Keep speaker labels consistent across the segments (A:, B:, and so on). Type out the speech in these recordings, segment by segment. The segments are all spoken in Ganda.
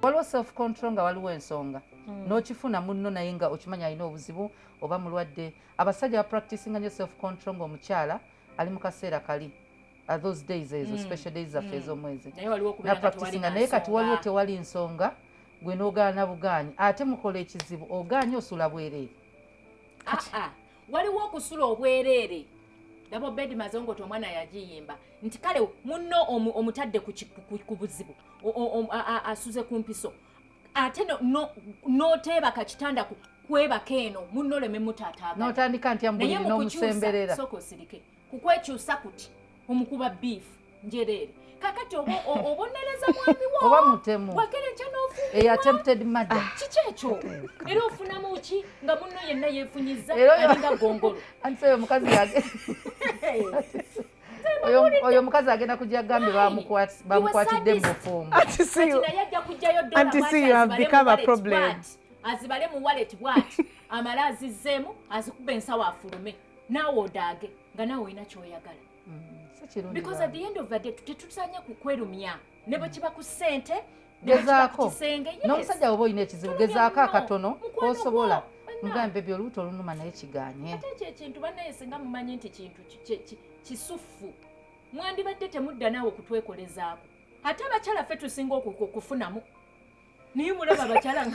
A: waliwo self control nga waliwo ensonga n'okifuna munno naye nga okimanya alina obuzibu oba mulwadde. Abasajja bapracticinga nnyo self control ng'omukyala ali mu kaseera kali those days ezo special days zaffe ez'omwezi napracticinga naye kati waliwo tewali nsonga gwe n'ogaana bugaanyi ate mukola ekizibu ogaanye osula bwereere.
B: Waliwo okusula obwereere Dabo bedi mazongo omwana yagiyimba nti kale munno omutadde ku buzibu asuze ku mpiso ate noteeba kakitanda kwebaka eno munno leme mutaataaga
A: n'otandika nti ambulira n'omusemberera
B: soko sirike kukwekyusa kuti omukuba beaf njereere kakati obonereza mwami wo
A: oba mutemu
B: wakere kyanofu
A: attempted murder
B: kikyekyo era ofunamu ki nga munno yenna yeefunyiza alinga gongolo
A: anti oyo mukazi yage oyo mukazi agenda kujja gambe bamukwatidde mu bufumu.
C: Auntie Sue, you have become a problem.
B: Azibale mu wallet bwati amala azizzeemu azikuba ensawo afulume naawe odaage nga naawe olina kyoyagala. Because at the end of the day tetusanya kukwerumya ne bwe kiba ku ssente
A: gezaako n'omusajja woba olina ekizibu gezaako akatono k'osobola mugambe by'olubuto olunuma naye kiganye.
B: Ate ekyo ekintu bannaye singa mumanyi nti kintu kisufu mwandibadde temudda naawe okutwekolezaako. Ate abakyala ffe tusinga okufunamu naye mulaba abakyala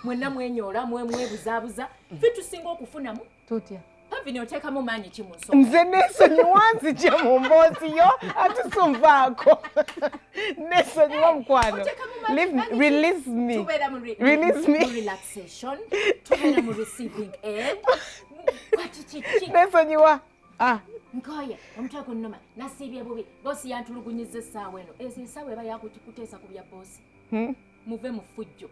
B: mwenna mwenyoola mwebuzaabuza ffe tusinga okufunamu
A: tutya
B: Pavini otekamu maanyi ki mu nsonga.
C: Nze neesonyiwa nzije mu mboozi yo atusumvaako. Neesonyiwa mukwano. Release me. Release me.
B: Relaxation. Tubeera mu receiving end.
C: Neesonyiwa.
B: Nkoye omutwe gunnuma nasiibye bubi boosi yantulugunyizza essaawa eno. Ezo essaawa eba yakuteesa ku bya boosi. Muve mu ffujjo.